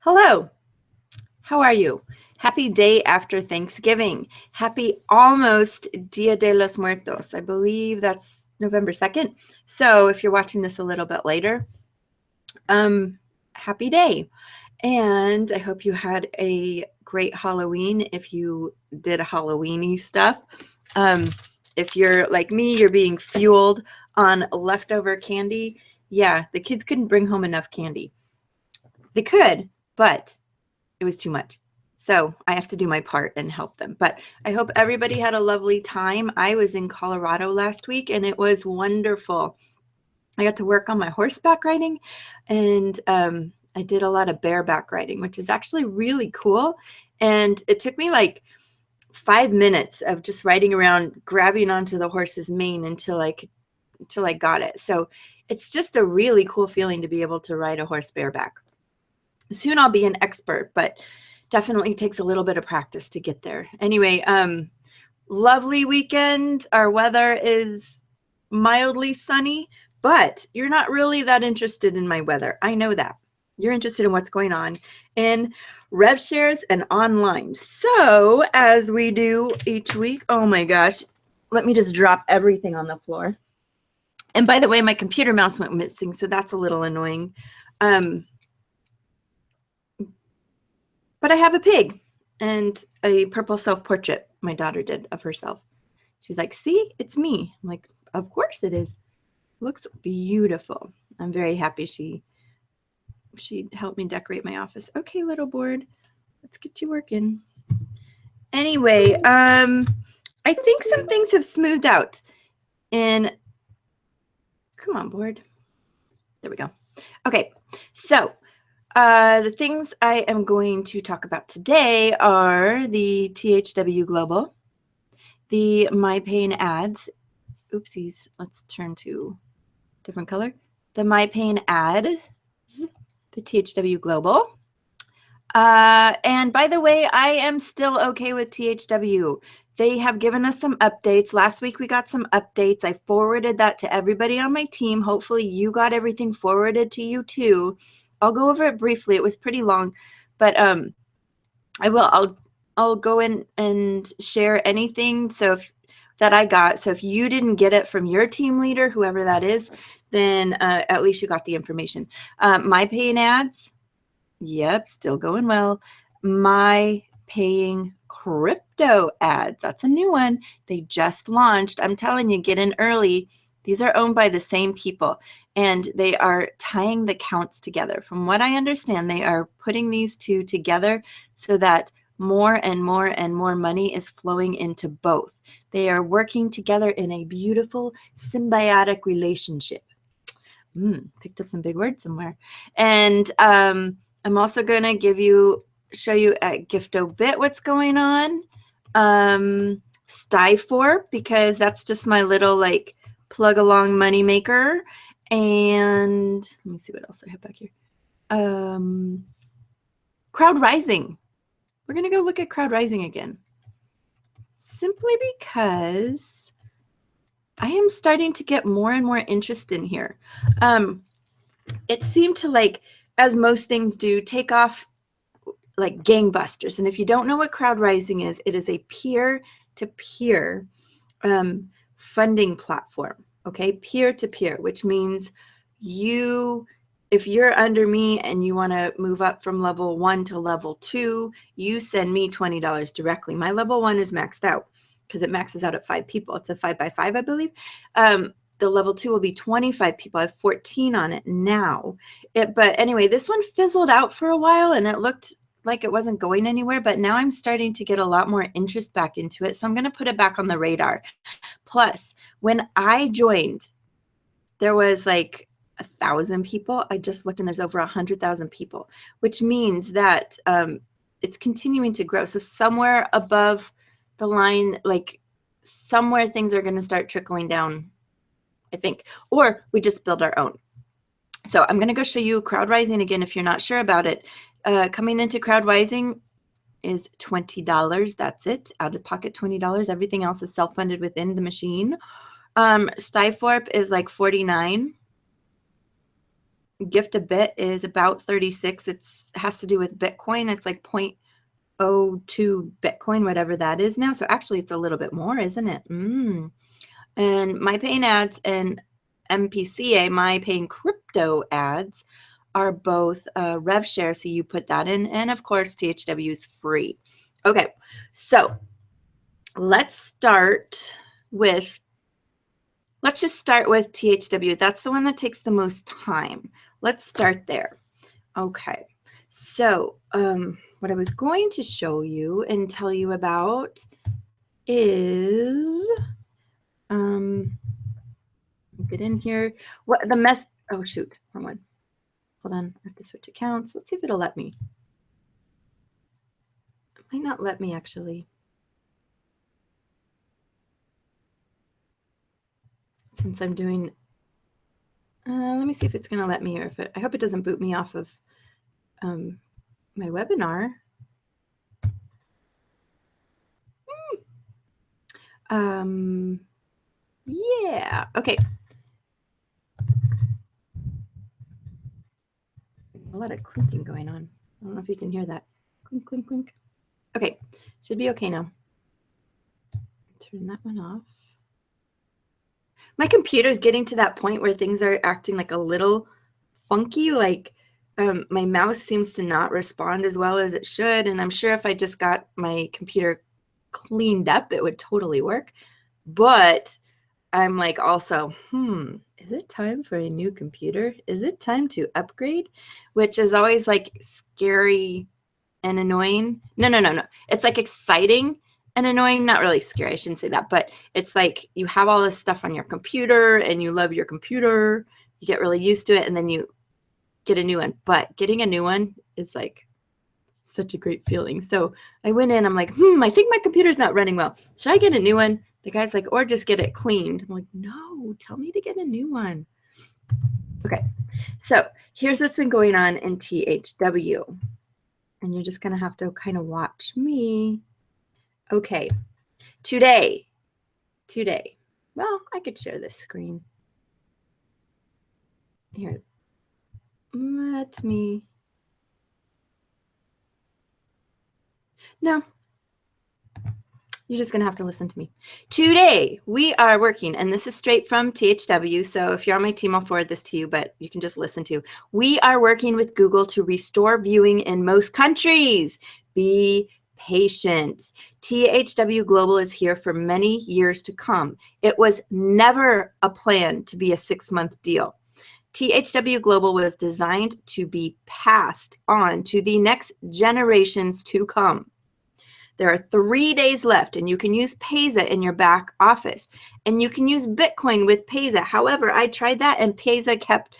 Hello, how are you? Happy day after Thanksgiving. Happy almost Dia de los Muertos. I believe that's November 2nd. So if you're watching this a little bit later, happy day. And I hope you had a great Halloween if you did Halloweeny stuff. If you're like me, you're being fueled on leftover candy. Yeah, the kids couldn't bring home enough candy. They could, but it was too much. So I have to do my part and help them. But I hope everybody had a lovely time. I was in Colorado last week and it was wonderful. I got to work on my horseback riding and I did a lot of bareback riding, which is actually really cool. And it took me like 5 minutes of just riding around, grabbing onto the horse's mane until I got it. So it's just a really cool feeling to be able to ride a horse bareback. Soon I'll be an expert, but definitely takes a little bit of practice to get there. Anyway, lovely weekend. Our weather is mildly sunny, but you're not really that interested in my weather. I know that. You're interested in what's going on in Revshares and online. So as we do each week, oh my gosh, let me just drop everything on the floor. And by the way, my computer mouse went missing, so that's a little annoying. But I have a pig and a purple self-portrait my daughter did of herself. She's like, see, it's me. I'm like, of course it is. Looks beautiful. I'm very happy she helped me decorate my office. Okay, little board, let's get you working. Anyway, I think some things have smoothed out. And come on, board. There we go. Okay, so the things I am going to talk about today are the THW Global, the My Pain ads. Oopsies, let's turn to a different color. The My Pain ads, the THW Global. And by the way, I am still okay with THW. They have given us some updates. Last week we got some updates. I forwarded that to everybody on my team. Hopefully you got everything forwarded to you too. I'll go over it briefly. It was pretty long, but I'll go in and share anything that I got. So if you didn't get it from your team leader, whoever that is, then at least you got the information. My Paying ads, yep, still going well. My Paying crypto ads, that's a new one. They just launched. I'm telling you, get in early. These are owned by the same people. And they are tying the counts together. From what I understand, they are putting these two together so that more and more and more money is flowing into both. They are working together in a beautiful symbiotic relationship. Picked up some big words somewhere. And I'm also going to show you at Gift-O-Bit what's going on. Styfor, because that's just my little like plug along money maker. And let me see what else I have back here. Crowd Rising. We're going to go look at Crowd Rising again. Simply because I am starting to get more and more interest in here. It seemed to, like, as most things do, take off like gangbusters. And if you don't know what Crowd Rising is, it is a peer-to-peer funding platform. Okay, peer-to-peer, which means if you're under me and you want to move up from level 1 to level 2, you send me $20 directly. My level 1 is maxed out because it maxes out at 5 people. It's a 5x5, I believe. The level 2 will be 25 people. I have 14 on it now. But anyway, this one fizzled out for a while and it looked like it wasn't going anywhere, but now I'm starting to get a lot more interest back into it. So I'm going to put it back on the radar. Plus, when I joined, there was like 1,000 people. I just looked and there's over 100,000 people, which means that it's continuing to grow. So somewhere above the line, like somewhere things are going to start trickling down, I think, or we just build our own. So I'm going to go show you Crowd Rising again if you're not sure about it. Coming into Crowd Rising is $20. That's it. Out of pocket $20. Everything else is self-funded within the machine. Styforp is like $49. gift a bit is about 36. It has to do with Bitcoin. It's like 0.02 Bitcoin, whatever that is now. So actually it's a little bit more, isn't it? And my paying ads and MPCA, my paying crypto ads, are both Revshares. So you put that in. And of course, THW is free. Okay, so let's just start with THW. That's the one that takes the most time. Let's start there. Okay, so what I was going to show you and tell you about is, get in here. What the mess? Oh shoot, wrong one. Hold on, I have to switch accounts. Let's see if it'll let me. It might not let me actually. Since I'm doing, let me see if it's going to let me, or if it, I hope it doesn't boot me off of my webinar. Yeah, okay. A lot of clinking going on. I don't know if you can hear that. Clink, clink, clink. Okay, should be okay now. Turn that one off. My computer's getting to that point where things are acting like a little funky, like my mouse seems to not respond as well as it should, and I'm sure if I just got my computer cleaned up, it would totally work. But I'm like also, is it time for a new computer? Is it time to upgrade? Which is always like scary and annoying. No. It's like exciting and annoying. Not really scary. I shouldn't say that. But it's like you have all this stuff on your computer and you love your computer. You get really used to it and then you get a new one. But getting a new one is like such a great feeling. So I went in. I'm like, I think my computer's not running well. Should I get a new one? The guy's like, or just get it cleaned. I'm like, no, tell me to get a new one. Okay, so here's what's been going on in THW. And you're just going to have to kind of watch me. Okay, today. Well, I could share this screen. Here, let me. No. You're just going to have to listen to me. Today, we are working, and this is straight from THW, so if you're on my team, I'll forward this to you, but you can just listen to. We are working with Google to restore viewing in most countries. Be patient. THW Global is here for many years to come. It was never a plan to be a 6-month deal. THW Global was designed to be passed on to the next generations to come. There are 3 days left, and you can use Payza in your back office, and you can use Bitcoin with Payza. However, I tried that, and Payza kept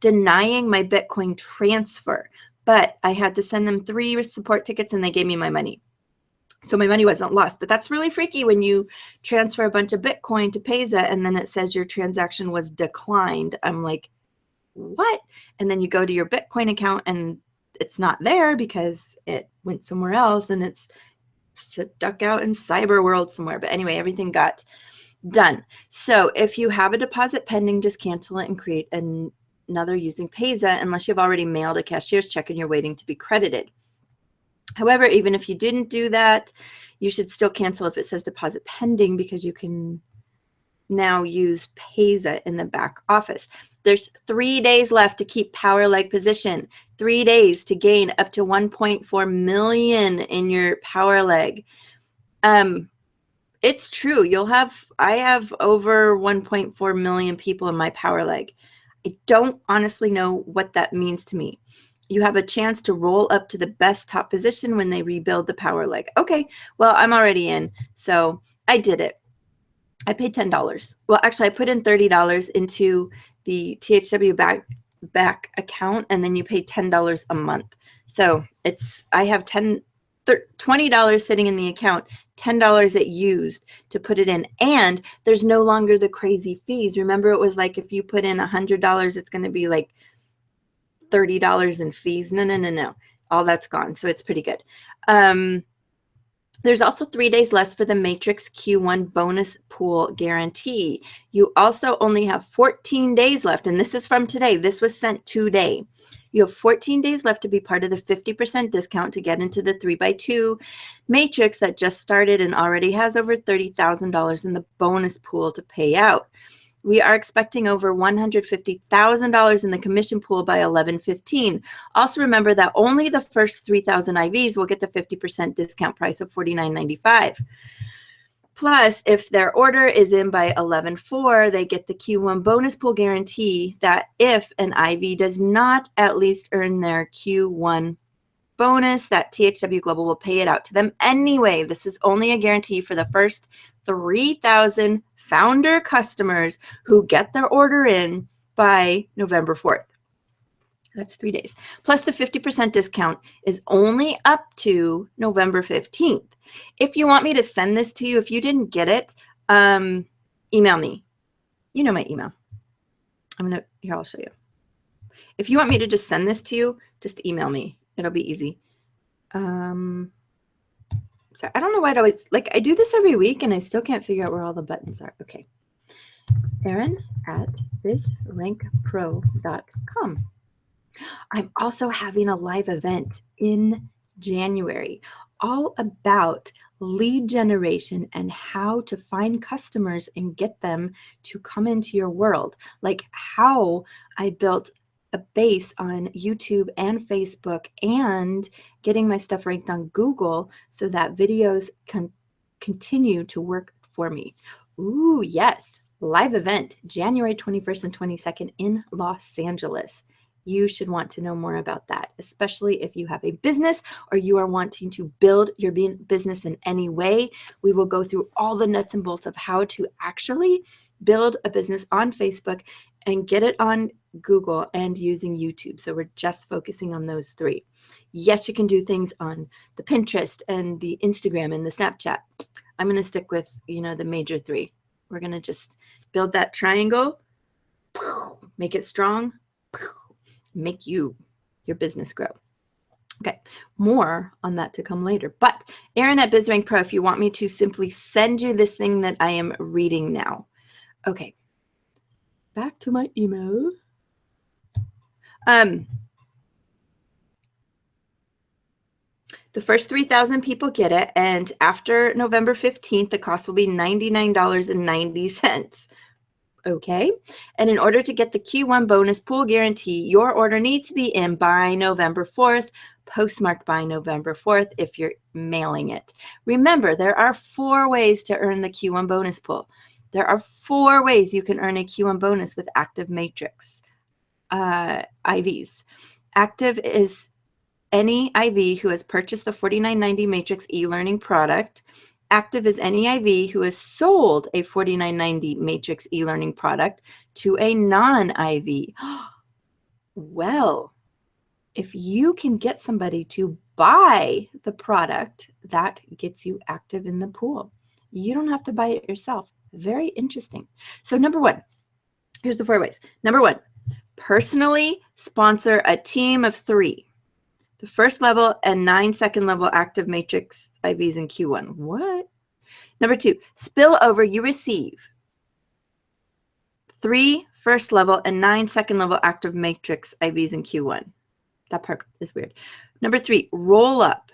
denying my Bitcoin transfer, but I had to send them 3 support tickets, and they gave me my money. So my money wasn't lost, but that's really freaky when you transfer a bunch of Bitcoin to Payza, and then it says your transaction was declined. I'm like, what? And then you go to your Bitcoin account, and it's not there because it went somewhere else and it's stuck out in cyber world somewhere. But anyway, everything got done. So if you have a deposit pending, just cancel it and create another using Payza unless you've already mailed a cashier's check and you're waiting to be credited. However, even if you didn't do that, you should still cancel if it says deposit pending because you can now use Payza in the back office. There's 3 days left to keep power leg position. 3 days to gain up to 1.4 million in your power leg. It's true. I have over 1.4 million people in my power leg. I don't honestly know what that means to me. You have a chance to roll up to the best top position when they rebuild the power leg. Okay, well, I'm already in, so I did it. I paid $10. Well, actually, I put in $30 into the THW back account, and then you pay $10 a month. So I have $20 sitting in the account, $10 it used to put it in, and there's no longer the crazy fees. Remember, it was like if you put in $100, it's going to be like $30 in fees. No. All that's gone, so it's pretty good. There's also 3 days left for the Matrix Q1 bonus pool guarantee. You also only have 14 days left, and this is from today. This was sent today. You have 14 days left to be part of the 50% discount to get into the 3x2 Matrix that just started and already has over $30,000 in the bonus pool to pay out. We are expecting over $150,000 in the commission pool by 11/15. Also remember that only the first 3,000 IVs will get the 50% discount price of $49.95. Plus, if their order is in by 11/4, they get the Q1 bonus pool guarantee that if an IV does not at least earn their Q1 bonus, that THW Global will pay it out to them anyway. This is only a guarantee for the first 3,000 founder customers who get their order in by November 4th. That's 3 days. Plus the 50% discount is only up to November 15th. If you want me to send this to you, if you didn't get it, email me. You know my email. Here, I'll show you. If you want me to just send this to you, just email me. It'll be easy. Sorry, I don't know why it always, like, I do this every week and I still can't figure out where all the buttons are. Okay. Erin at bizrankpro.com. I'm also having a live event in January all about lead generation and how to find customers and get them to come into your world. Like how I built a base on YouTube and Facebook and getting my stuff ranked on Google so that videos can continue to work for me. Ooh, yes. Live event, January 21st and 22nd in Los Angeles. You should want to know more about that, especially if you have a business or you are wanting to build your business in any way. We will go through all the nuts and bolts of how to actually build a business on Facebook and get it on Google and using YouTube. So we're just focusing on those 3. Yes, you can do things on the Pinterest and the Instagram and the Snapchat. I'm going to stick with, the major 3. We're going to just build that triangle, make it strong, make your business grow. Okay, more on that to come later. But Erin at BizRank Pro, if you want me to simply send you this thing that I am reading now. Okay, back to my email. The first 3,000 people get it, and after November 15th, the cost will be $99.90. Okay, and in order to get the Q1 bonus pool guarantee, your order needs to be in by November 4th, postmarked by November 4th if you're mailing it. Remember, there are 4 ways to earn the Q1 bonus pool. There are 4 ways you can earn a Q1 bonus with Active Matrix IVs. Active is any IV who has purchased the $49.90 Matrix e-learning product. Active is any IV who has sold a $49.90 Matrix e-learning product to a non-IV. Well, if you can get somebody to buy the product, that gets you active in the pool. You don't have to buy it yourself. Very interesting. So number 1, here's the 4 ways. Number 1, personally sponsor a team of 3. The first level and 9 second level Active Matrix IVs in Q1. What? Number 2, spill over, you receive 3 first level and 9 second level Active Matrix IVs in Q1. That part is weird. Number 3, roll up.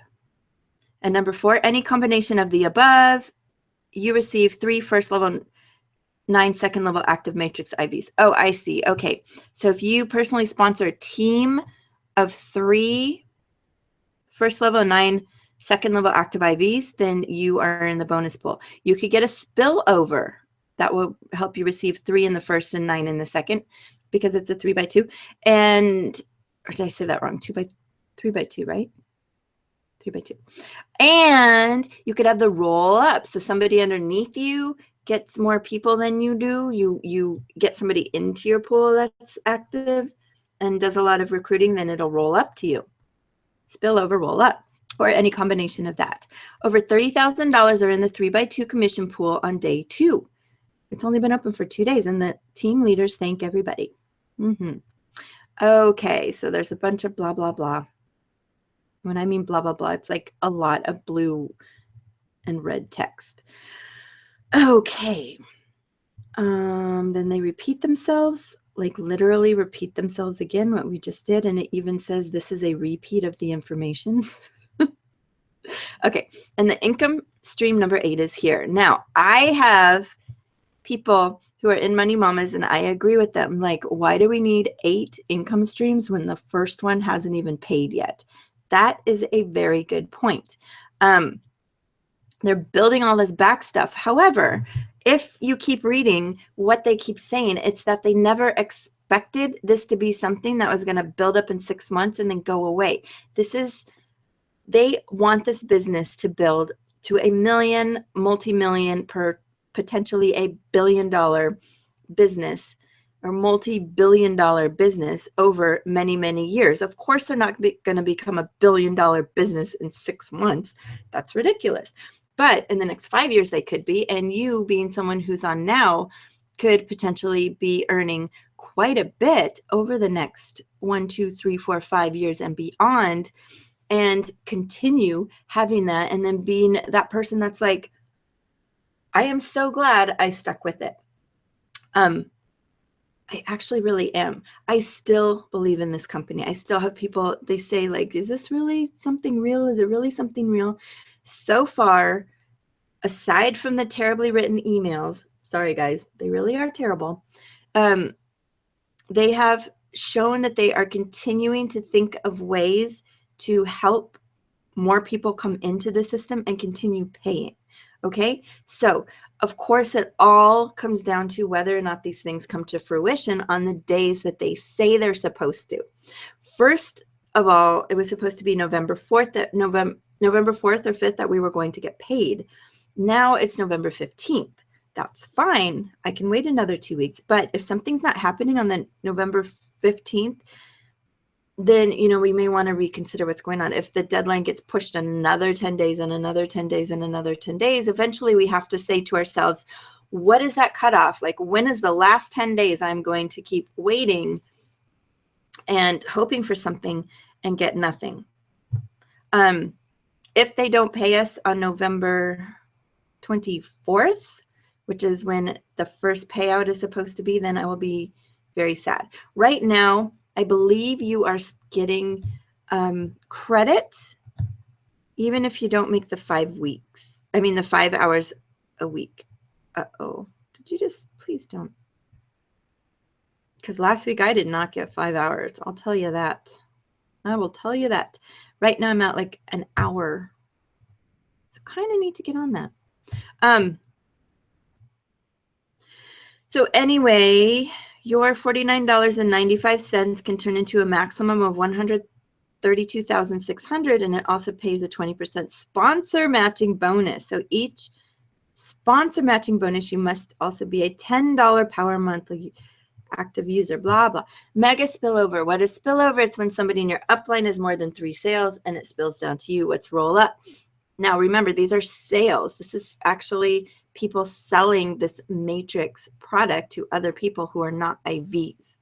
And number 4, any combination of the above, you receive 3 first level, 9 second level Active Matrix IVs. Oh, I see. Okay. So if you personally sponsor a team of 3 first level and 9 second level active IVs, then you are in the bonus pool. You could get a spillover that will help you receive 3 in the first and 9 in the second because it's a 3x2. And, or did I say that wrong? 3x2, right? 3x2. And you could have the roll up. So somebody underneath you gets more people than you do. You get somebody into your pool that's active and does a lot of recruiting, then it'll roll up to you. Spill over, roll up, or any combination of that. Over $30,000 are in the 3x2 commission pool on day 2. It's only been open for 2 days, and the team leaders thank everybody. Okay, so there's a bunch of blah, blah, blah. When I mean blah, blah, blah, it's like a lot of blue and red text. Okay. Then they repeat themselves, like literally repeat themselves again, what we just did. And it even says this is a repeat of the information. Okay. And the income stream number 8 is here. Now, I have people who are in Money Mamas, and I agree with them. Like, why do we need 8 income streams when the first one hasn't even paid yet? That is a very good point. They're building all this back stuff. However, if you keep reading what they keep saying, it's that they never expected this to be something that was going to build up in 6 months and then go away. They want this business to build to $1 million, multi-million, per potentially $1 billion business or multi-billion-dollar business over many, many years. Of course, they're not going to become $1 billion business in 6 months. That's ridiculous. But in the next 5 years, they could be. And you, being someone who's on now, could potentially be earning quite a bit over the next 1, 2, 3, 4, 5 years and beyond, and continue having that, and then being that person that's like, I am so glad I stuck with it. I actually really am. I still believe in this company. I still have people, they say like, is this really something real? Is it really something real? So far, aside from the terribly written emails, sorry guys, they really are terrible. They have shown that they are continuing to think of ways to help more people come into the system and continue paying. Okay, so of course it all comes down to whether or not these things come to fruition on the days that they say they're supposed to. First of all, it was supposed to be November 4th, November 4th or 5th that we were going to get paid. Now it's November 15th. That's fine. I can wait another 2 weeks. But if something's not happening on the November 15th, then, we may want to reconsider what's going on. If the deadline gets pushed another 10 days and another 10 days and another 10 days, eventually we have to say to ourselves, what is that cutoff? Like, when is the last 10 days I'm going to keep waiting and hoping for something and get nothing? If they don't pay us on November 24th, which is when the first payout is supposed to be, then I will be very sad. Right now, I believe you are getting credit even if you don't make the 5 weeks. I mean, the 5 hours a week. Uh-oh. Did you just, please don't. Because last week I did not get 5 hours. I'll tell you that. I will tell you that. Right now I'm at like an hour. So kind of need to get on that. So anyway, your $49.95 can turn into a maximum of $132,600, and it also pays a 20% sponsor matching bonus. So each sponsor matching bonus, you must also be a $10 power monthly active user, blah, blah. Mega spillover. What is spillover? It's when somebody in your upline has more than 3 sales and it spills down to you. What's roll up? Now, remember, these are sales. This is actually people selling this matrix product to other people who are not IVs.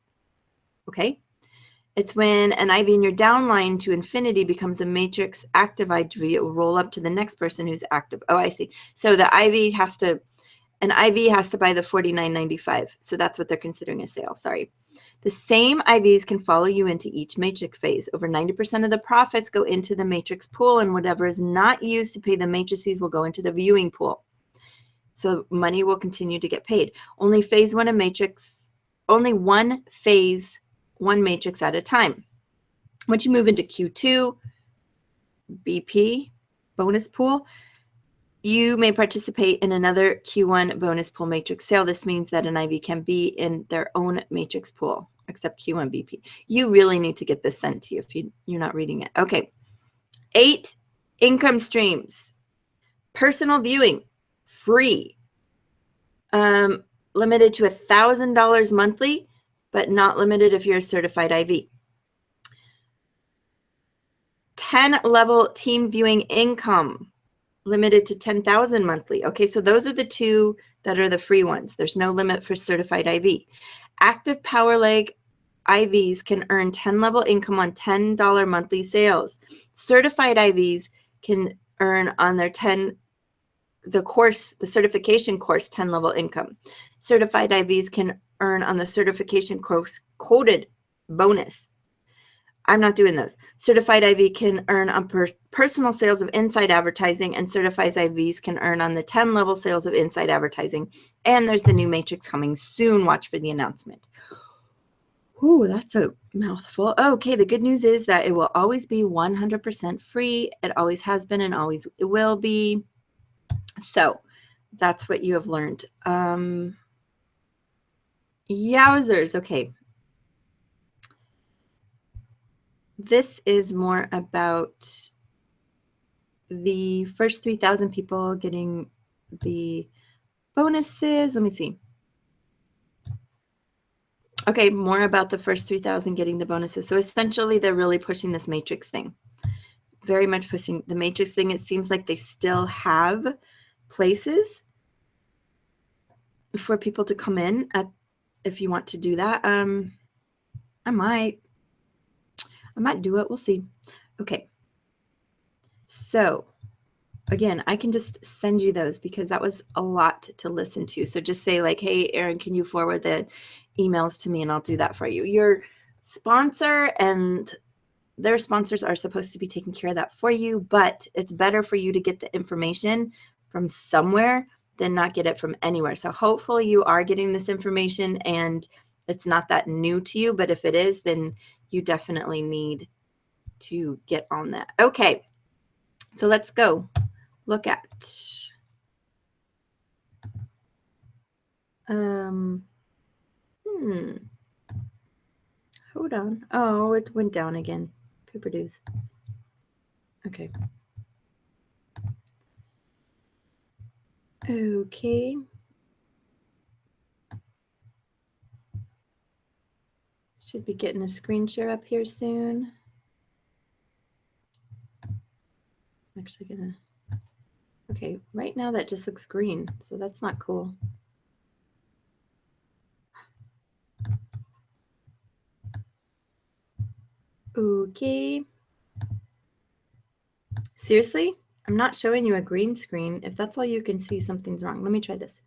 Okay? It's when an IV in your downline to infinity becomes a matrix active IV. It will roll up to the next person who's active. Oh, I see. So the IV has to, an IV has to buy the $49.95. So that's what they're considering a sale. Sorry. The same IVs can follow you into each matrix phase. Over 90% of the profits go into the matrix pool, and whatever is not used to pay the matrices will go into the viewing pool. So money will continue to get paid. Only phase one of matrix, only one phase, one matrix at a time. Once you move into Q2, BP, bonus pool, you may participate in another Q1 bonus pool matrix sale. This means that an IV can be in their own matrix pool, except Q1 BP. You really need to get this sent to you if you're not reading it. Okay. 8 income streams. Personal viewing, free. Limited to $1,000 monthly, but not limited if you're a certified IV. 10-level team viewing income, limited to $10,000 monthly. Okay, so those are the 2 that are the free ones. There's no limit for certified IV. Active power leg IVs can earn 10-level income on $10 monthly sales. Certified IVs can earn on their 10 the course, the certification course, 10 level income. Certified IVs can earn on the certification course quoted bonus. I'm not doing those. Certified IV can earn on personal sales of inside advertising, and certified IVs can earn on the 10 level sales of inside advertising. And there's the new matrix coming soon. Watch for the announcement. Ooh, that's a mouthful. Okay, the good news is that it will always be 100% free. It always has been and always will be. So that's what you have learned. Yowzers. Okay. This is more about the first 3,000 people getting the bonuses. Let me see. Okay, more about the first 3,000 getting the bonuses. So essentially, they're really pushing this matrix thing. Very much pushing the matrix thing. It seems like they still have places for people to come in at if you want to do that. I might do it. We'll see. Okay. So again, I can just send you those because that was a lot to listen to. So just say like, hey, Erin, can you forward the emails to me and I'll do that for you. Your sponsor and their sponsors are supposed to be taking care of that for you, but it's better for you to get the information from somewhere than not get it from anywhere. So hopefully you are getting this information and it's not that new to you, but if it is, then you definitely need to get on that. Okay, so let's go look at hold on. Oh, it went down again. Paper dues. Okay. Okay. Should be getting a screen share up here soon. I'm actually gonna, okay, right now that just looks green, so that's not cool. Okay. Seriously? I'm not showing you a green screen. If that's all you can see, something's wrong. Let me try this.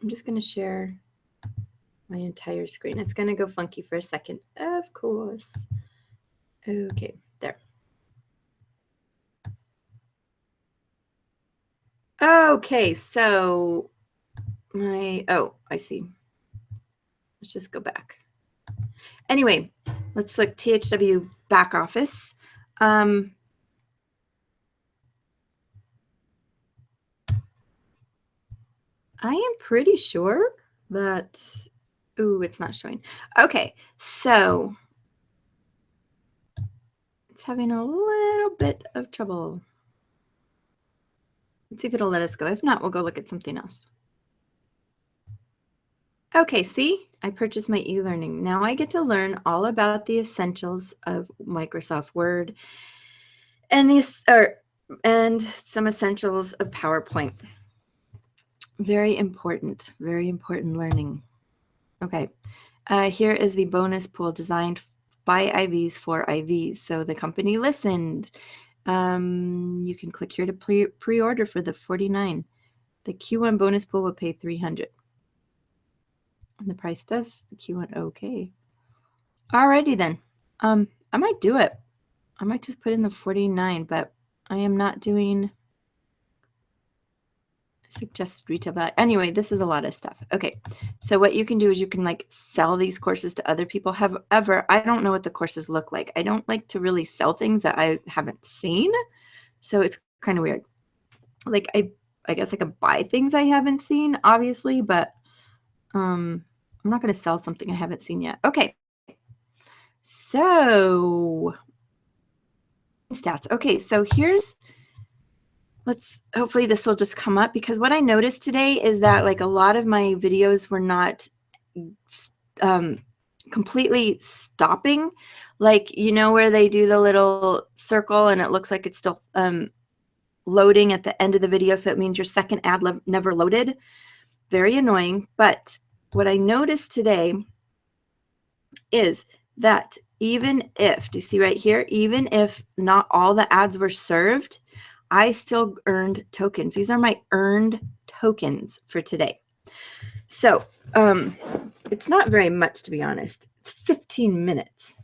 I'm just gonna share my entire screen. It's gonna go funky for a second. Of course. Okay, there. Okay, so oh, I see. Let's just go back. Anyway, let's look THW back office. I am pretty sure that, ooh, it's not showing. Okay, so it's having a little bit of trouble. Let's see if it'll let us go. If not, we'll go look at something else. Okay, see, I purchased my e-learning. Now I get to learn all about the essentials of Microsoft Word and some essentials of PowerPoint. Very important learning. Okay, here is the bonus pool designed by IVs for IVs. So the company listened. You can click here to pre-order for the $49. The Q1 bonus pool will pay $300. And the price does the Q1. Okay. Alrighty then. I might do it. I might just put in the $49, but I am not doing suggested retail value. Anyway, this is a lot of stuff. Okay, so what you can do is you can like sell these courses to other people. However, I don't know what the courses look like. I don't like to really sell things that I haven't seen, so it's kind of weird. Like I guess I could buy things I haven't seen, obviously, but I'm not going to sell something I haven't seen yet. Okay, so stats. Okay, so hopefully this will just come up, because what I noticed today is that like a lot of my videos were not completely stopping. Like, you know, where they do the little circle and it looks like it's still loading at the end of the video. So it means your second ad never loaded. Very annoying. But what I noticed today is that even if, do you see right here, even if not all the ads were served, I still earned tokens. These are my earned tokens for today. So it's not very much, to be honest. It's 15 minutes.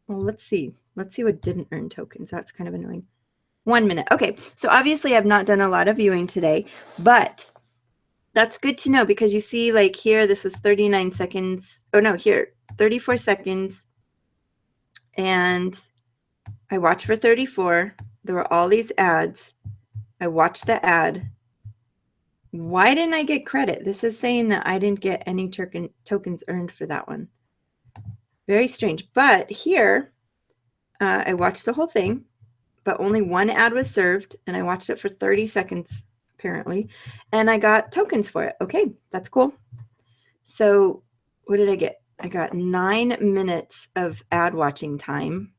Well, let's see. Let's see what didn't earn tokens. That's kind of annoying. 1 minute. Okay, so obviously I've not done a lot of viewing today, but that's good to know because you see like here, this was 39 seconds. Oh no, here, 34 seconds. And I watched for 34. There were all these ads. I watched the ad. Why didn't I get credit? This is saying that I didn't get any tokens earned for that one. Very strange. But here, I watched the whole thing, but only one ad was served, and I watched it for 30 seconds, apparently, and I got tokens for it. Okay, that's cool. So what did I get? I got 9 minutes of ad watching time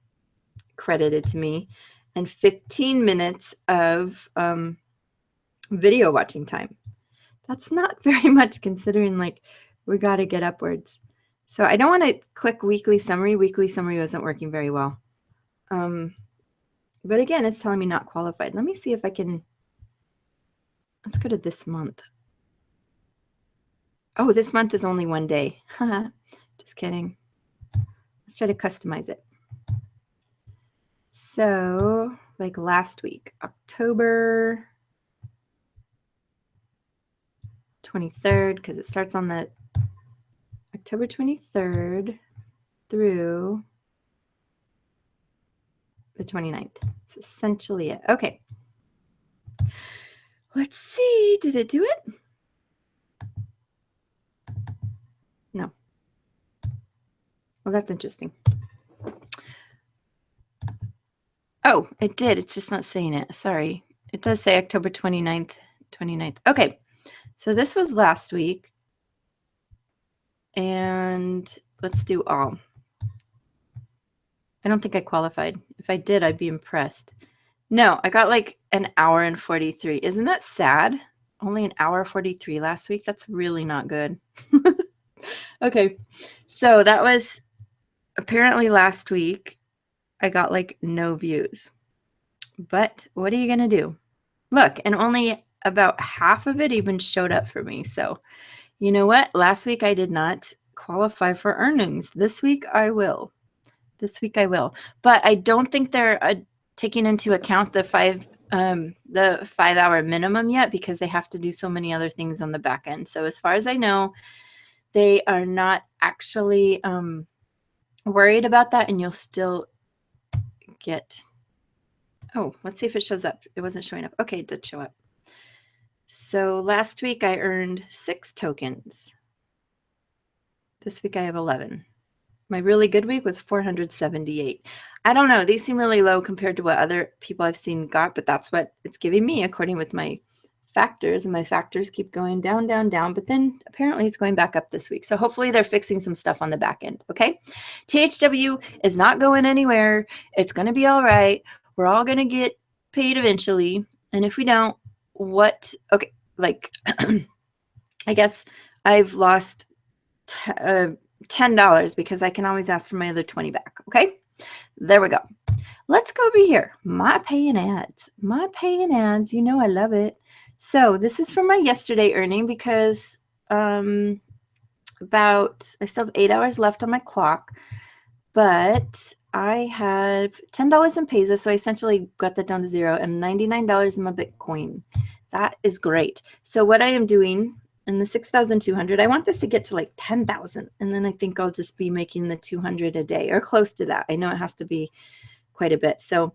credited to me and 15 minutes of video watching time. That's not very much considering like we got to get upwards. So I don't want to click weekly summary. Weekly summary wasn't working very well. But again, it's telling me not qualified. Let me see if I can, let's go to this month. Oh, this month is only 1 day. Just kidding. Let's try to customize it. So like last week, October 23rd, because it starts on the October 23rd through the 29th. It's essentially it. Okay. Let's see. Did it do it? No. Well, that's interesting. Oh, it did. It's just not saying it. Sorry. It does say October 29th. Okay. So this was last week. And let's do all. I don't think I qualified. If I did, I'd be impressed. No, I got like an hour and 43. Isn't that sad? Only an hour 43 last week. That's really not good. Okay. So that was apparently last week. I got like no views. But what are you going to do? Look, and only about half of it even showed up for me. So you know what? Last week I did not qualify for earnings. This week I will. This week I will. But I don't think they're taking into account the 5 hour minimum yet because they have to do so many other things on the back end. So as far as I know, they are not actually worried about that, and you'll still get. Oh, let's see if it shows up. It wasn't showing up. Okay, it did show up. So last week I earned 6 tokens. This week I have 11. My really good week was 478. I don't know. These seem really low compared to what other people I've seen got, but that's what it's giving me according with my factors, and my factors keep going down, down, down, but then apparently it's going back up this week. So hopefully they're fixing some stuff on the back end, okay? THW is not going anywhere. It's going to be all right. We're all going to get paid eventually, and if we don't, what? Okay, like I guess I've lost $10 because I can always ask for my other 20 back. Okay, there we go. Let's go over here. My paying ads. My paying ads. You know I love it. So this is from my yesterday earning because I still have 8 hours left on my clock, but I have $10 in Pesa, so I essentially got that down to 0, and $99 in my Bitcoin. That is great. So what I am doing in the 6,200, I want this to get to like 10,000, and then I think I'll just be making the 200 a day or close to that. I know it has to be quite a bit. So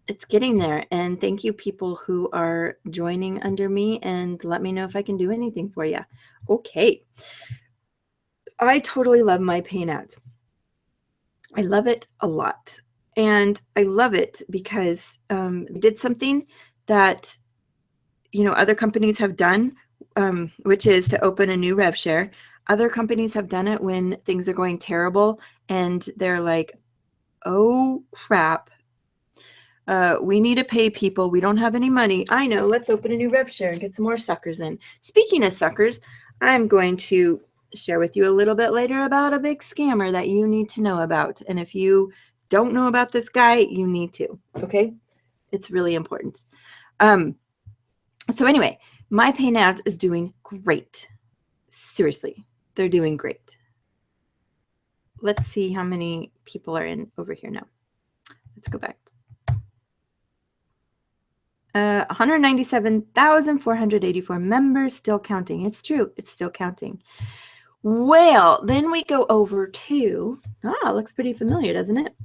it's getting there, and thank you people who are joining under me, and let me know if I can do anything for you. Okay. I totally love my paying ads. I love it a lot. And I love it because I did something that, you know, other companies have done, which is to open a new Revshare. Other companies have done it when things are going terrible and they're like, oh crap, we need to pay people. We don't have any money. I know, let's open a new Revshare and get some more suckers in. Speaking of suckers, I'm going to share with you a little bit later about a big scammer that you need to know about. And if you don't know about this guy, you need to, okay? It's really important. So anyway, my paying ads is doing great. Seriously, they're doing great. Let's see how many people are in over here now. Let's go back. 197,484 members, still counting. It's true. It's still counting. Well, then we go over to, it looks pretty familiar, doesn't it?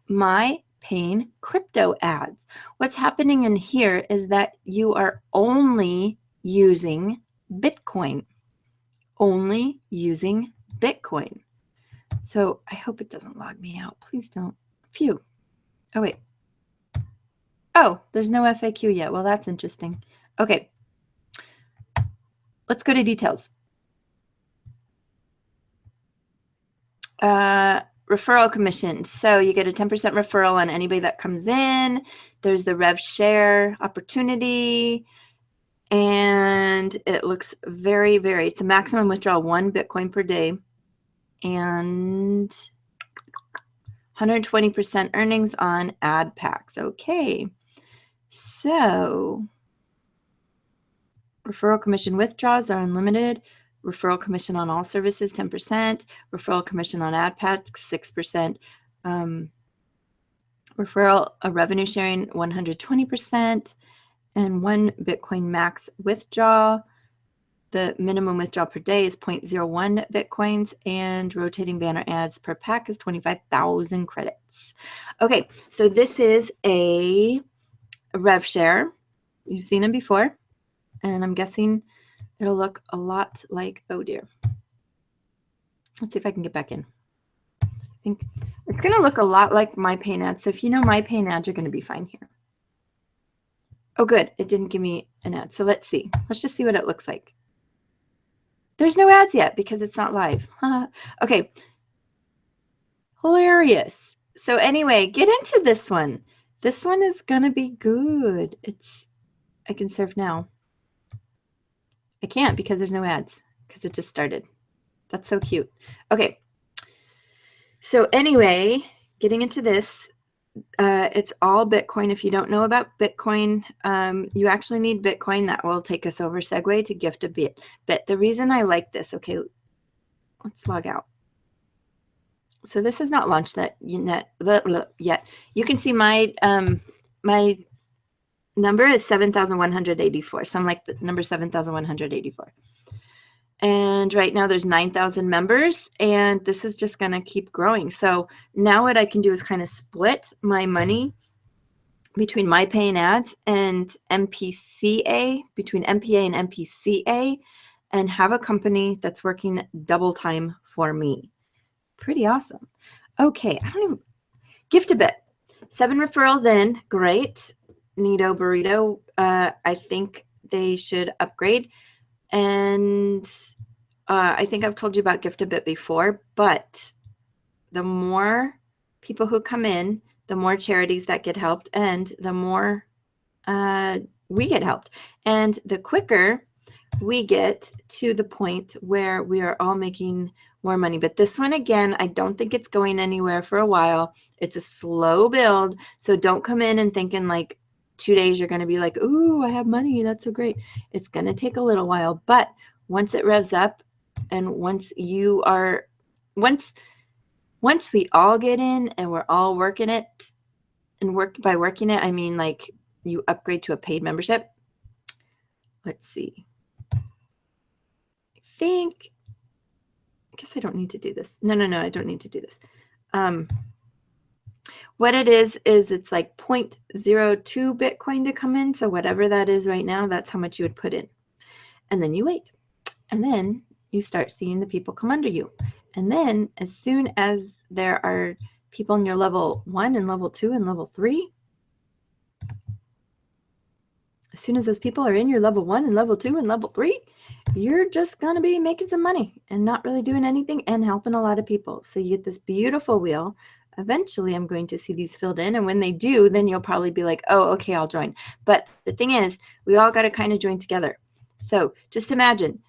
My paying crypto ads. What's happening in here is that you are only using Bitcoin. Only using Bitcoin. So I hope it doesn't log me out. Please don't. Phew. Oh, wait. Oh, there's no FAQ yet. Well, that's interesting. Okay. Let's go to details. Referral commission. So you get a 10% referral on anybody that comes in. There's the Revshare opportunity. And it looks very, very, it's a maximum withdrawal, 1 Bitcoin per day. And 120% earnings on ad packs. Okay. So referral commission withdrawals are unlimited. Referral commission on all services, 10%. Referral commission on ad packs, 6%. Referral revenue sharing, 120%. And 1 Bitcoin max withdrawal. The minimum withdrawal per day is 0.01 Bitcoins, and rotating banner ads per pack is 25,000 credits. Okay, so this is a Revshare. You've seen them before, and I'm guessing it'll look a lot like, oh dear. Let's see if I can get back in. I think it's going to look a lot like my paying ads. So if you know my paying ads, you're going to be fine here. Oh, good. It didn't give me an ad. So let's see. Let's just see what it looks like. There's no ads yet because it's not live. Okay. Hilarious. So anyway, get into this one. This one is going to be good. I can serve now. I can't because there's no ads because it just started. That's so cute. Okay. So anyway, getting into this, it's all Bitcoin. If you don't know about Bitcoin, you actually need Bitcoin. That will take us over segue to gift a bit. But the reason I like this, okay, let's log out. So this is not launched yet. You can see my my number is 7,184. So I'm like the number 7,184. And right now there's 9,000 members, and this is just going to keep growing. So now what I can do is kind of split my money between my paying ads and MPCA, between MPA and MPCA, and have a company that's working double time for me. Pretty awesome. Okay, gift a bit. 7 referrals in, great. Neato Burrito, I think they should upgrade. And I think I've told you about gift a bit before, but the more people who come in, the more charities that get helped, and the more we get helped. And the quicker we get to the point where we are all making more money. But this one, again, I don't think it's going anywhere for a while. It's a slow build. So don't come in and thinking like 2 days you're going to be like, ooh, I have money. That's so great. It's going to take a little while. But once it revs up, and once we all get in and we're all working it, and by working it, I mean like you upgrade to a paid membership. Let's see. I guess I don't need to do this. No, I don't need to do this. What it is it's like 0.02 Bitcoin to come in. So whatever that is right now, that's how much you would put in. And then you wait. And then you start seeing the people come under you. And then as soon as there are people in your level 1 and level 2 and level 3, as soon as those people are in your level 1 and level 2 and level 3, you're just going to be making some money and not really doing anything and helping a lot of people. So you get this beautiful wheel. Eventually, I'm going to see these filled in. And when they do, then you'll probably be like, oh, okay, I'll join. But the thing is, we all got to kind of join together. So just imagine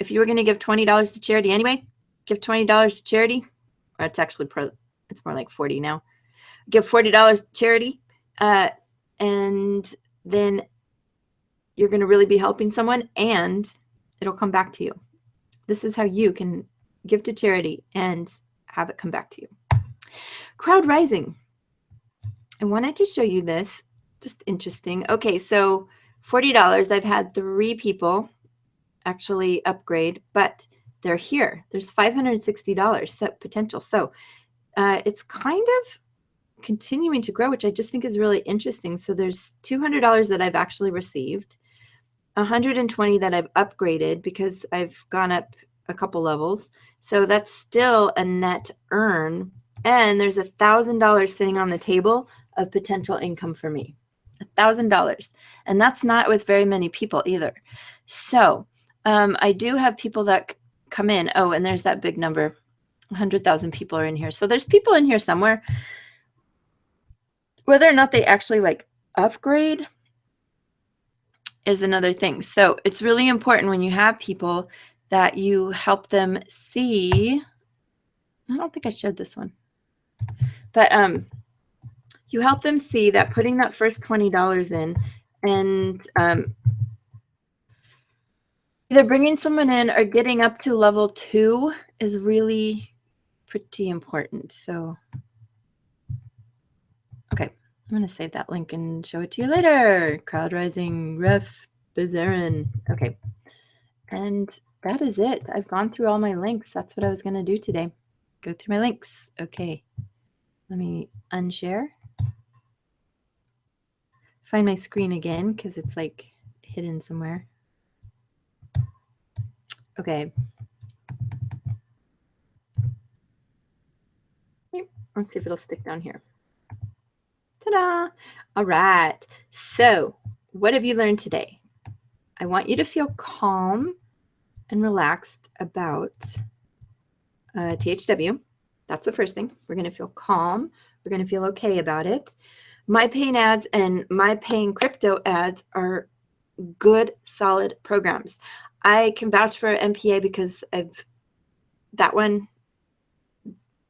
if you were going to give $20 to charity anyway, give $20 to charity. Or it's actually it's more like 40 now. Give $40 to charity. And then you're going to really be helping someone, and it'll come back to you. This is how you can give to charity and have it come back to you. Crowd rising. I wanted to show you this. Just interesting. Okay, so $40. I've had 3 people actually upgrade, but they're here. There's $560 set potential. So it's kind of continuing to grow, which I just think is really interesting. So there's $200 that I've actually received, 120 that I've upgraded because I've gone up a couple levels. So that's still a net earn. And there's $1,000 sitting on the table of potential income for me. $1,000. And that's not with very many people either. So I do have people that come in. Oh, and there's that big number. 100,000 people are in here. So there's people in here somewhere. Whether or not they actually like upgrade is another thing. So it's really important when you have people that you help them see. I don't think I showed this one, but you help them see that putting that first $20 in and either bringing someone in or getting up to level 2 is really pretty important. So, okay, I'm going to save that link and show it to you later. Crowd rising, Erin. Okay, and that is it. I've gone through all my links. That's what I was going to do today. Go through my links. Okay, let me unshare. Find my screen again because it's like hidden somewhere. Okay. Let's see if it'll stick down here. Ta-da! All right. So what have you learned today? I want you to feel calm and relaxed about THW. That's the first thing. We're going to feel calm. We're going to feel okay about it. My paying ads and my paying crypto ads are good, solid programs. I can vouch for MPCA because that one,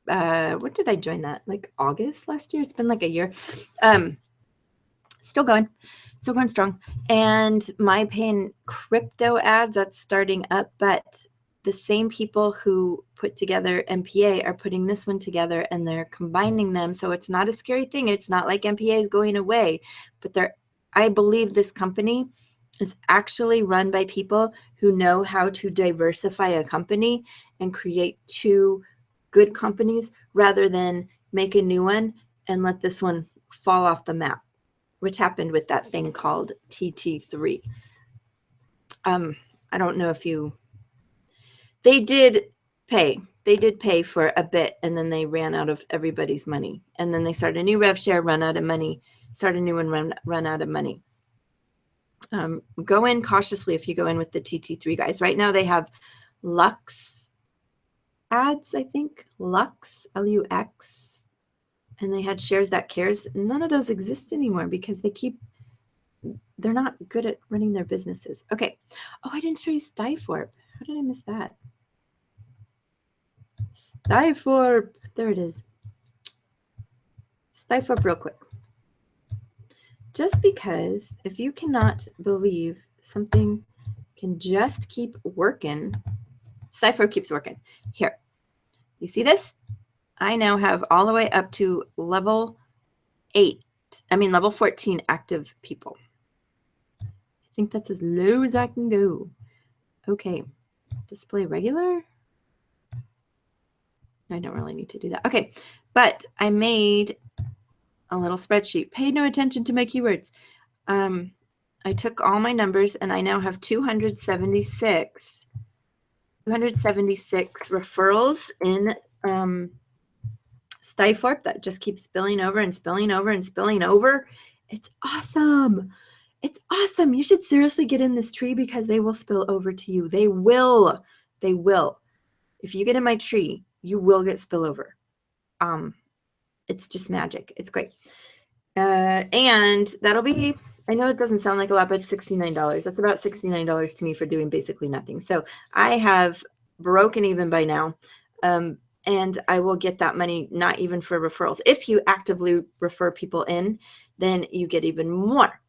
when did I join that? Like August last year? It's been like a year. Still going strong. And my paying crypto ads, that's starting up, but the same people who put together MPCA are putting this one together and they're combining them. So it's not a scary thing. It's not like MPCA is going away, but I believe this company is actually run by people who know how to diversify a company and create 2 good companies rather than make a new one and let this one fall off the map, which happened with that thing called TT3. I don't know if they did pay for a bit, and then they ran out of everybody's money. And then they started a new Revshare, run out of money, start a new one, run out of money. Go in cautiously if you go in with the TT3 guys. Right now they have Lux ads, I think. Lux, Lux. And they had Shares That Cares. None of those exist anymore because they're not good at running their businesses. Okay. Oh, I didn't show you Styforp. How did I miss that? Styforp. There it is. Styforp real quick. Just because if you cannot believe something can just keep working, Styforp keeps working. Here. You see this? I now have all the way up to level 14 active people. I think that's as low as I can go. Okay, display regular. I don't really need to do that. Okay, but I made a little spreadsheet. Paid no attention to my keywords. I took all my numbers and I now have 276 referrals in Styforp that just keeps spilling over and spilling over and spilling over. It's awesome. It's awesome. You should seriously get in this tree because they will spill over to you. They will. They will. If you get in my tree, you will get spillover. It's just magic. It's great. And that'll be, I know it doesn't sound like a lot, but it's $69. That's about $69 to me for doing basically nothing. So I have broken even by now. And I will get that money, not even for referrals. If you actively refer people in, then you get even more.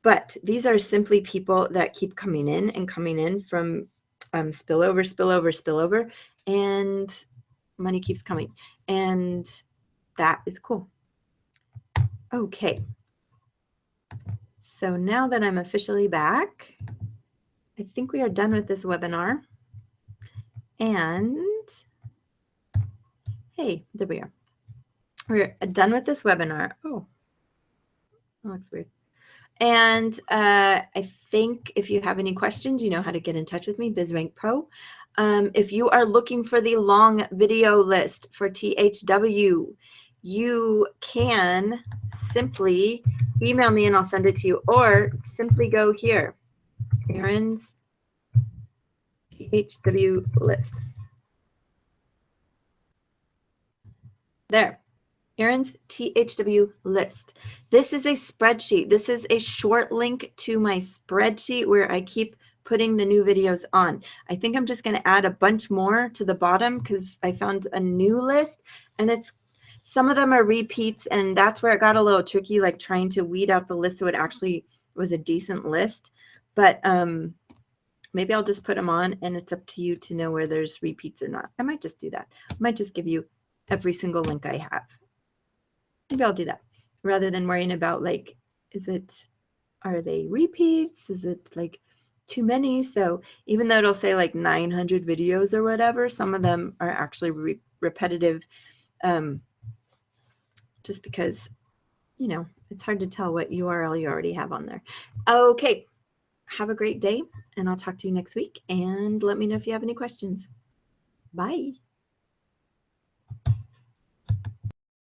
But these are simply people that keep coming in and coming in from spillover, and money keeps coming. And that is cool. Okay. So now that I'm officially back, I think we are done with this webinar. And hey, there we are. We're done with this webinar. Oh, that looks weird. And I think if you have any questions, you know how to get in touch with me, BizRank Pro. If you are looking for the long video list for THW, you can simply email me and I'll send it to you, or simply go here, Erin's THW list. There. Erin's THW list. This is a spreadsheet. This is a short link to my spreadsheet where I keep putting the new videos on. I think I'm just going to add a bunch more to the bottom because I found a new list, and it's some of them are repeats, and that's where it got a little tricky, like trying to weed out the list so it actually was a decent list. But maybe I'll just put them on, and it's up to you to know where there's repeats or not. I might just do that. I might just give you every single link I have. Maybe I'll do that rather than worrying about like, are they repeats? Is it like too many? So even though it'll say like 900 videos or whatever, some of them are actually repetitive, just because, you know, it's hard to tell what URL you already have on there. Okay. Have a great day, and I'll talk to you next week, and let me know if you have any questions. Bye.